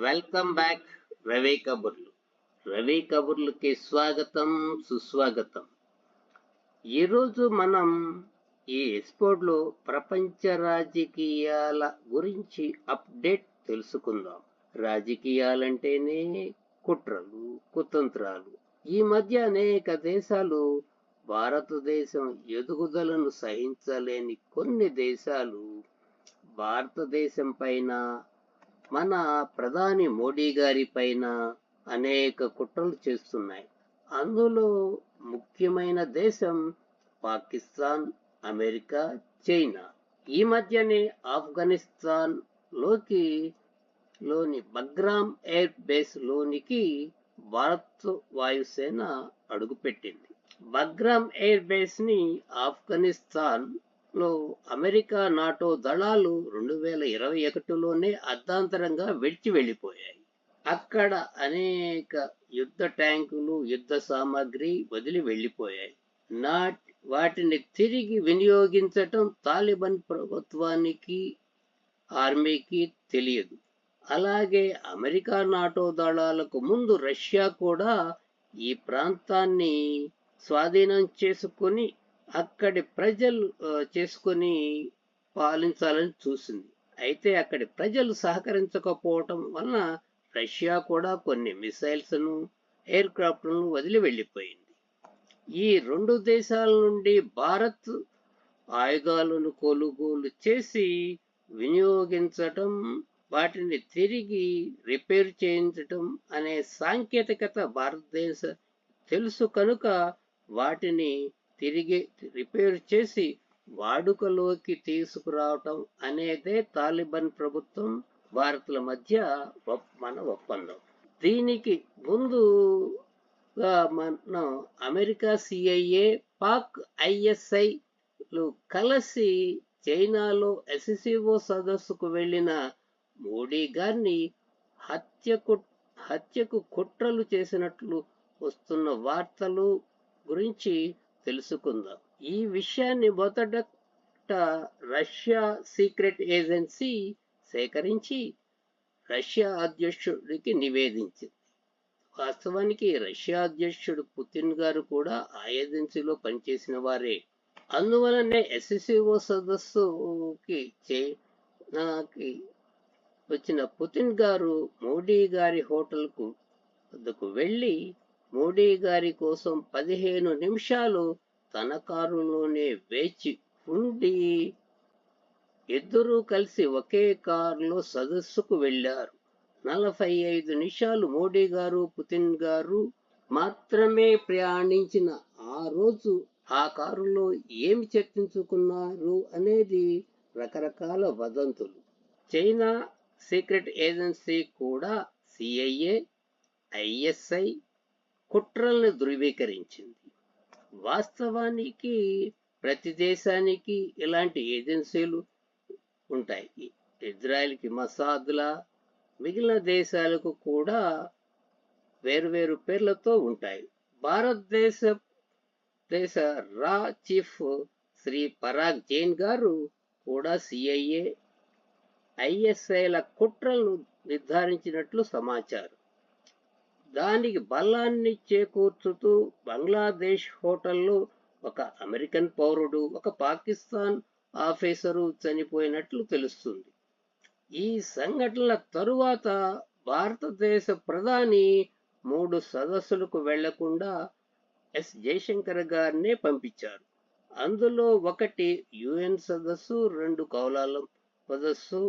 Welcome back Ravi కబుర్లు. రవి కబుర్లకి స్వాగతం, సుస్వాగతం. ఈరోజు మనం ఈ ఎపిసోడ్లో ప్రపంచ రాజకీయాల గురించి అప్డేట్ తెలుసుకుందాం. రాజకీయాలంటేనే కుట్రలు, కుతంత్రాలు. ఈ మధ్య అనేక దేశాలు భారతదేశం ఎదుగుదలను సహించలేని కొన్ని దేశాలు భారతదేశం పైన, మన ప్రధాని మోడీ గారి పైన అనేక కుట్రలు చేస్తున్నాయి. అందులో ముఖ్యమైన దేశం పాకిస్తాన్, అమెరికా, చైనా. ఈ మధ్యనే ఆఫ్ఘనిస్తాన్ లోని బగ్రామ్ ఎయిర్ బేస్ లోనికి భారత్ వాయుసేన అడుగుపెట్టింది. బగ్రామ్ ఎయిర్ బేస్ ని ఆఫ్ఘనిస్తాన్ లో అమెరికా నాటో దళాలు 2021లోనే అర్ధాంతరంగా విడిచి వెళ్లిపోయాయి. అక్కడ అనేక యుద్ధ ట్యాంకులు, యుద్ధ సామాగ్రి వదిలి వెళ్లిపోయాయి. వాటిని తిరిగి వినియోగించటం తాలిబాన్ ప్రభుత్వానికి, ఆర్మీకి తెలియదు. అలాగే అమెరికా నాటో దళాలకు ముందు రష్యా కూడా ఈ ప్రాంతాన్ని స్వాధీనం చేసుకుని అక్కడి ప్రజలు చేసుకుని పాలించాలని చూసింది. అయితే అక్కడి ప్రజలు సహకరించకపోవటం వలన రష్యా కూడా కొన్ని మిసైల్స్ ను, ఎయిర్ క్రాఫ్ట్ ను వదిలి వెళ్లిపోయింది. ఈ రెండు దేశాల నుండి భారత్ ఆయుధాలను కొనుగోలు చేసి వినియోగించటం, వాటిని తిరిగి రిపేర్ చేయించటం అనే సాంకేతికత భారతదేశం తెలుసు కనుక వాటిని తిరిగి రిపేర్ చేసి వాడుకలోకి తీసుకురావటం అనేదే తాలిబాన్ ప్రభుత్వం భారత్ల మధ్య మన ఒప్పందం. దీనికి ముందుగా మనం అమెరికా సిఐఏ, పాక్ ఐఎస్ఐ కలిసి చైనాలో ఎస్సిఓ సదస్సుకు వెళ్లిన మోడీ గారిని హత్యకు కుట్రలు చేసినట్లు వస్తున్న వార్తలు గురించి తెలుసుకుందాం. ఈ విషయాన్ని మొదట రష్యా సీక్రెట్ ఏజెన్సీ సేకరించి రష్యా అధ్యక్షుడికి నివేదించింది. వాస్తవానికి రష్యా అధ్యక్షుడు పుతిన్ గారు కూడా ఆ ఏజెన్సీలో పనిచేసిన వారే. అందువలనే ఎస్సిఓ సదస్సుకి వచ్చిన పుతిన్ గారు మోడీ గారి హోటల్కు వద్దకు వెళ్లి మోడీ గారి కోసం 15 నిమిషాలు తన కారులోనే వేచి ఉండి ఇద్దరూ కలిసి ఒకే కారులో సదస్సుకు వెళ్లారు. 45 నిమిషాలు మోడీ గారు, పుతిన్ గారు మాత్రమే ప్రయాణించిన ఆ రోజు ఆ కారులో ఏమి చర్చించుకున్నారు అనేది రకరకాల వదంతులు. చైనా సీక్రెట్ ఏజెన్సీ కూడా సిఐఏ, ఐఎస్ఐ కుట్రల్ని ధృవీకరించింది. వాస్తవానికి ప్రతి దేశానికి ఇలాంటి ఏజెన్సీలు ఉంటాయి. ఇజ్రాయెల్కి మసాద్లా, మిగిలిన దేశాలకు కూడా వేరువేరు పేర్లతో ఉంటాయి. భారతదేశ రా చీఫ్ శ్రీ పరాగ్ జైన్ గారు కూడా సిఐఏ, ఐఎస్ఐల కుట్రలను నిర్ధారించినట్లు సమాచారం. దానికి బలాన్ని చేకూర్చుతూ బంగ్లాదేశ్ హోటల్లో ఒక అమెరికన్ పౌరుడు, ఒక పాకిస్తాన్ ఆఫీసరు చనిపోయినట్లు తెలుస్తుంది. ఈ సంఘటనల తరువాత భారతదేశ ప్రధాని 3 సదస్సులకు వెళ్లకుండా ఎస్ జయశంకర్ గారినే పంపించారు. అందులో ఒకటి యుఎన్ సదస్సు, 2 కౌలాలం సదస్సు,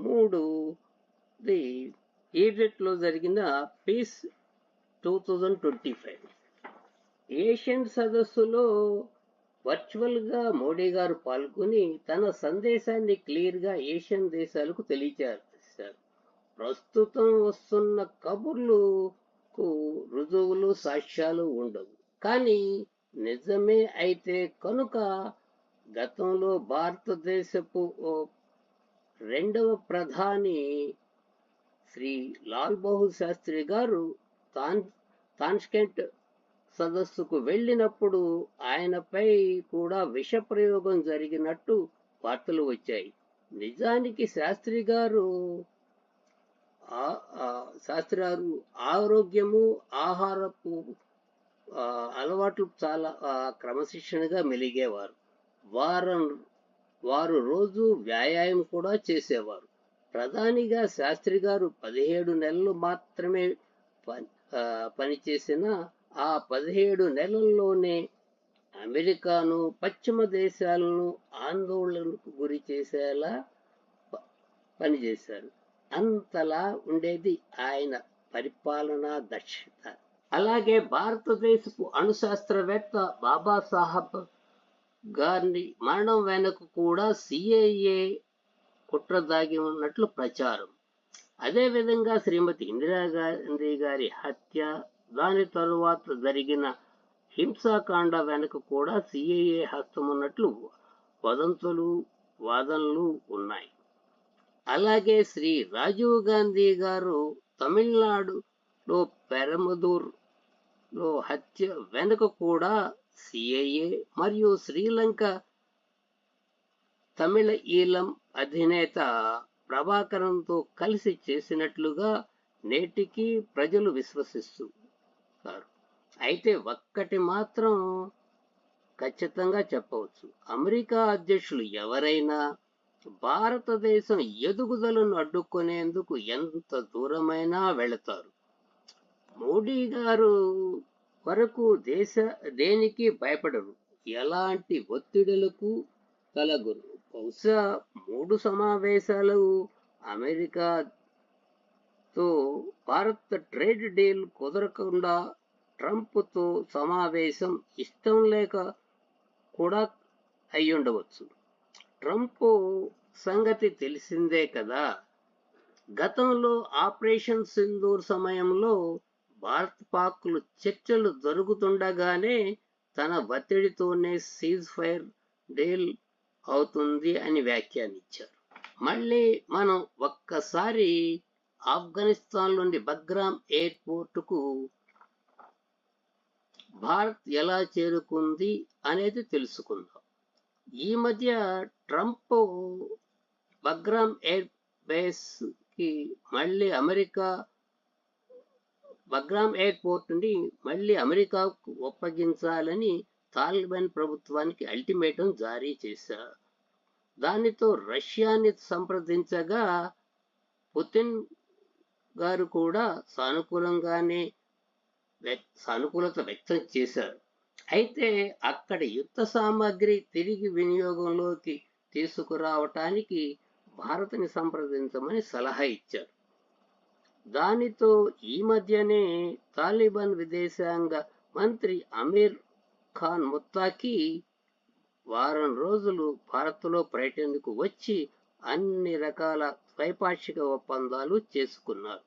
3 ఈజిప్ట్ లో జరిగిన పీస్ 2025. ఏషియన్ సదస్సులో వర్చువల్ గా మోడీ గారు పాల్గొని తన సందేశాన్ని క్లియర్ గా ఏషియన్ దేశాలకు తెలియజేశారు. ప్రస్తుతం వస్తున్న కబుర్లకు రుజువులు, సాక్ష్యాలు ఉండవు. కానీ నిజమే అయితే కనుక గతంలో భారతదేశపు రెండవ ప్రధాని శ్రీ లాల్ బహదూర్ శాస్త్రి గారు తాష్కెంట్ సదస్సుకు వెళ్లినప్పుడు ఆయనపై కూడా విష ప్రయోగం జరిగినట్టు వార్తలు వచ్చాయి. నిజానికి శాస్త్రి గారు శాస్త్రి గారు ఆరోగ్యము, ఆహారపు అలవాట్లు చాలా క్రమశిక్షణగా మెలిగేవారు. వారం వారు రోజు వ్యాయామం కూడా చేసేవారు. ప్రధానిగా శాస్త్రి గారు 17 నెలలు మాత్రమే పనిచేసిన ఆ 17 నెలల్లోనే అమెరికాను, పశ్చిమ దేశాలను ఆందోళనకు గురి చేసేలా పనిచేశారు. అంతలా ఉండేది ఆయన పరిపాలనా దక్షత. అలాగే భారతదేశపు అణుశాస్త్రవేత్త బాబాసాహెబ్ గారి మరణం వెనుక కూడా సిఐఏ కుట్ర దాగి ఉన్నట్లు ప్రచారం. అదేవిధంగా శ్రీమతి ఇందిరాగాంధీ గారి హత్య, దాని తరువాత జరిగిన హింసాకాండ వెనుక కూడా సిఐఏ హస్తం ఉన్నట్లు వాదనలు ఉన్నాయి. అలాగే శ్రీ రాజీవ్ గాంధీ గారు తమిళనాడులో పెరమదూర్లో హత్య వెనుక కూడా సిఐఏ మరియు శ్రీలంక తమిళ ఈలం అధినేత ప్రభాకరంతో కలిసి చేసినట్లుగా నేటికి ప్రజలు విశ్వసిస్తున్నారు. అయితే ఒక్కటి మాత్రం ఖచ్చితంగా చెప్పవచ్చు, అమెరికా అధ్యక్షులు ఎవరైనా భారతదేశం ఎదుగుదలను అడ్డుకునేందుకు ఎంత దూరమైనా వెళతారు. మోడీ గారు వరకు దేనికి భయపడరు, ఎలాంటి ఒత్తిడులకు కలగరు. బహుశా 3 సమావేశాలు అమెరికాతో భారత్ ట్రేడ్ డీల్ కుదరకుండా ట్రంప్తో సమావేశం ఇష్టం లేక కూడా అయ్యుండవచ్చు. ట్రంప్ సంగతి తెలిసిందే కదా. గతంలో ఆపరేషన్ సింధూర్ సమయంలో భారత్ పాక్లు చర్చలు జరుగుతుండగానే తన ఒత్తిడితోనే సీజ్ ఫైర్ డీల్ అవుతుంది అని వ్యాఖ్యానించారు. మళ్ళీ మనం ఒక్కసారి ఆఫ్ఘనిస్తాన్ నుండి బగ్రామ్ ఎయిర్పోర్టుకు భారత్ ఎలా చేరుకుంది అనేది తెలుసుకుందాం. ఈ మధ్య ట్రంప్ బగ్రామ్ ఎయిర్ బేస్ కి బగ్రామ్ ఎయిర్పోర్ట్ నుండి మళ్ళీ అమెరికాకు ఒప్పగించాలని తాలిబాన్ ప్రభుత్వానికి అల్టిమేటం జారీ చేశారు. దానితో రష్యాని సంప్రదించగా పుతిన్ గారు కూడా సానుకూలత వ్యక్తం చేశారు. అయితే అక్కడ యుద్ధ సామాగ్రి తిరిగి వినియోగంలోకి తీసుకురావటానికి భారత్ని సంప్రదించమని సలహా ఇచ్చారు. దానితో ఈ మధ్యనే తాలిబాన్ విదేశాంగ మంత్రి అమీర్ ఖాన్ ముత్తాకి వారం రోజులు భారత్లో పర్యటనకు వచ్చి అన్ని రకాల ద్వైపాక్షిక ఒప్పందాలు చేసుకున్నారు.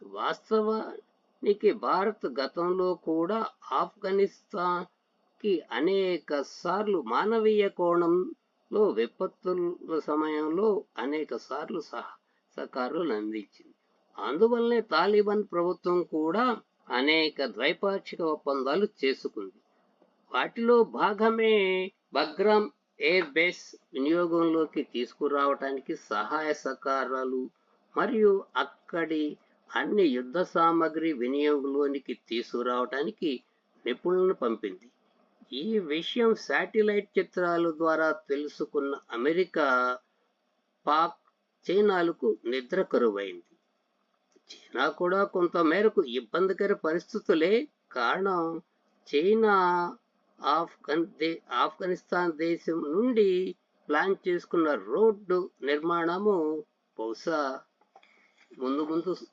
వాస్తవానికి భారత్ గతంలో కూడా ఆఫ్ఘనిస్తాన్ కి అనేక సార్లు మానవీయ కోణంలో విపత్తుల సమయంలో అనేక సార్లు సహకారాలు అందించింది. అందువల్లనే తాలిబాన్ ప్రభుత్వం కూడా అనేక ద్వైపాక్షిక ఒప్పందాలు చేసుకుంది. వాటిలో భాగమే బగ్రామ్ ఎయిర్ బేస్ వినియోగంలోకి తీసుకురావటానికి సహాయ సహకారాలు మరియు అక్కడి అన్ని యుద్ధ సామాగ్రి వినియోగంలోనికి తీసుకురావటానికి నిపుణులను పంపింది. ఈ విషయం శాటిలైట్ చిత్రాల ద్వారా తెలుసుకున్న అమెరికా, పాక్, చైనాలకు నిద్ర కరువైంది. చైనా కూడా కొంత మేరకు ఇబ్బందికర పరిస్థితులే కారణం. చైనా ఆఫ్ఘనిస్తాన్ దేశం నుండి ప్లాన్ చేసుకున్న రోడ్డు నిర్మాణము బహుశా ముందు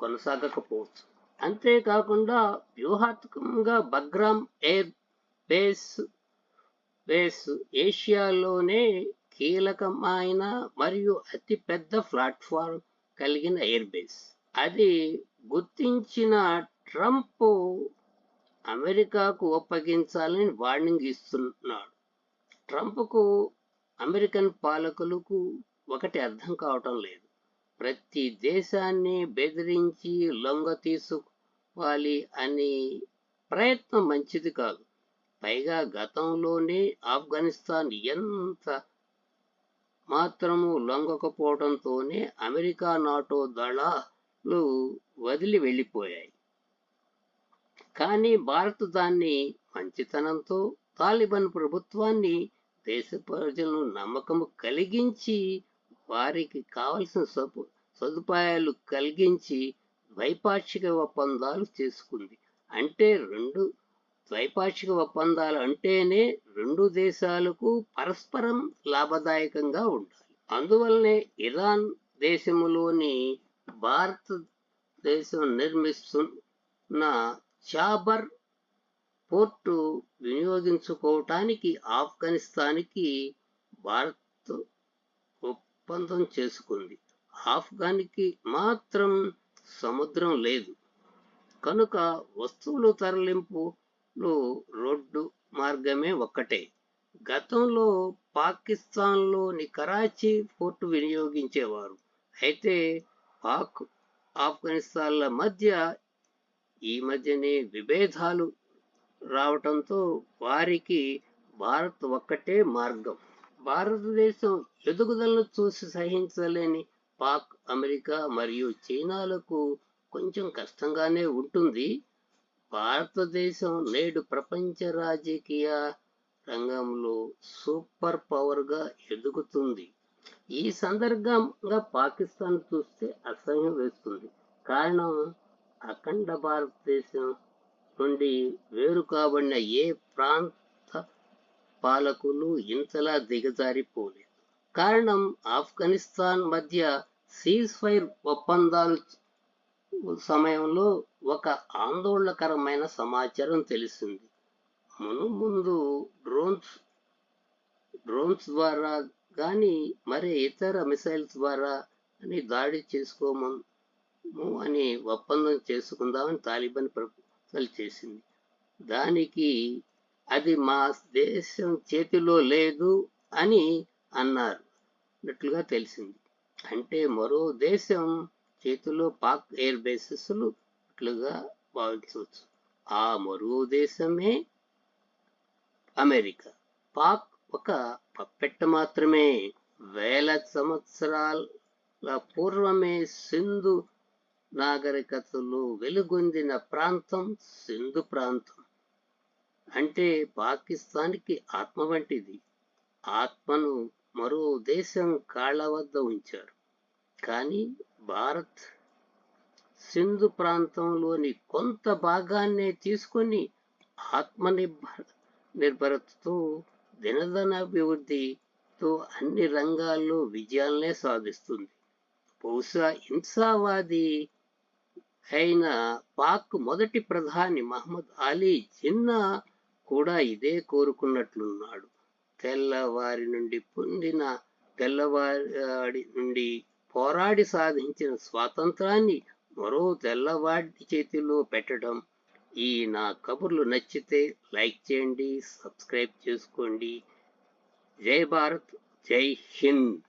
కొనసాగకపోవచ్చు. అంతేకాకుండా వ్యూహాత్మకంగా బగ్రామ్ ఎయిర్ బేస్ ఏషియాలోనే కీలకమైన మరియు అతిపెద్ద ప్లాట్ఫామ్ కలిగిన ఎయిర్ బేస్. అది గుర్తించిన ట్రంప్ అమెరికాకు ఒప్పగించాలని వార్నింగ్ ఇస్తున్నాడు. ట్రంప్కు అమెరికన్ పాలకులకు ఒకటి అర్థం కావటం లేదు, ప్రతి దేశాన్ని బెదిరించి లొంగ తీసుకోవాలి అని ప్రయత్నం మంచిది కాదు. పైగా గతంలోనే ఆఫ్ఘనిస్తాన్ ఎంత మాత్రము లొంగకపోవడంతోనే అమెరికా నాటో దళాలు వదిలి వెళ్ళిపోయాయి. కానీ భారత్ దాన్ని మంచితనంతో తాలిబాన్ ప్రభుత్వాన్ని దేశ ప్రజలను నమ్మకం కలిగించి వారికి కావలసిన సదుపాయాలు కలిగించి ద్వైపాక్షిక ఒప్పందాలు చేసుకుంది. అంటే ద్వైపాక్షిక ఒప్పందాలు అంటేనే రెండు దేశాలకు పరస్పరం లాభదాయకంగా ఉండాలి. అందువల్లనే ఇరాన్ దేశంలోని భారతదేశం నిర్మిస్తున్న చాబర్ పోర్టు వినియోగించుకోవటానికి ఆఫ్ఘనిస్తాన్కి భారత్ ఒప్పందం చేసుకుంది. ఆఫ్ఘన్కి మాత్రం సముద్రం లేదు కనుక వస్తువులు తరలింపులో రోడ్డు మార్గమే ఒక్కటే. గతంలో పాకిస్తాన్లోని కరాచీ పోర్టు వినియోగించేవారు. అయితే పాక్ ఆఫ్ఘనిస్తాన్ల మధ్య ఈ మధ్యనే విభేదాలు రావటంతో వారికి భారత్ ఒక్కటే మార్గం. భారతదేశం ఎదుగుదలను చూసి సహించలేని పాక్, అమెరికా మరియు చైనాలకు కొంచెం కష్టంగానే ఉంటుంది. భారతదేశం నేడు ప్రపంచ రాజకీయ రంగంలో సూపర్ పవర్ గా ఎదుగుతుంది. ఈ సందర్భంగా పాకిస్తాన్ చూస్తే అసహ్యం వేస్తుంది. కారణం అఖండ భారతదేశం నుండి వేరు కాబడిన ఏ ప్రాంత పాలకులు ఇంతలా దిగజారిపోలేదు. కారణం ఆఫ్ఘనిస్తాన్ మధ్య సీజ్ ఫైర్ ఒప్పందాలు సమయంలో ఒక ఆందోళనకరమైన సమాచారం తెలిసింది. మునుముందు డ్రోన్స్ ద్వారా గాని మరి ఇతర మిసైల్స్ ద్వారా అని దాడి చేసుకోము అని ఒప్పందం చేసుకుందామని తాలిబాన్ ప్రపోజల్ చేసింది. దానికి అది మా దేశం చేతిలో లేదు అని అన్నట్లుగా తెలిసింది. అంటే మరో దేశం చేతిలో పాక్ ఎయిర్ బేసెస్ గా భావించవచ్చు. ఆ మరో దేశమే అమెరికా. పాక్ ఒక పప్పెట్ట మాత్రమే. వేల సంవత్సరాల పూర్వమే సింధు నాగరికతలో వెలుగొందిన ప్రాంతం సింధు ప్రాంతం. అంటే పాకిస్తాన్కి ఆత్మ వంటిది. ఆత్మను మరో దేశం కాళ్ల వద్ద ఉంచారు. కానీ భారత్ సింధు ప్రాంతంలోని కొంత భాగాన్నే తీసుకొని ఆత్మనిర్భరతతో దినదినాభివృద్ధితో అన్ని రంగాల్లో విజయాలనే సాధిస్తుంది. బహుశా హింసావాది అయిన పాక్ మొదటి ప్రధాని మహమ్మద్ అలీ జిన్నా కూడా ఇదే కోరుకున్నట్లున్నాడు. తెల్లవారి నుండి పోరాడి సాధించిన స్వాతంత్రాన్ని మరో తెల్లవాడి చేతిలో పెట్టడం. ఈ నా కబుర్లు నచ్చితే లైక్ చేయండి, సబ్స్క్రైబ్ చేసుకోండి. జై భారత్, జై హింద్.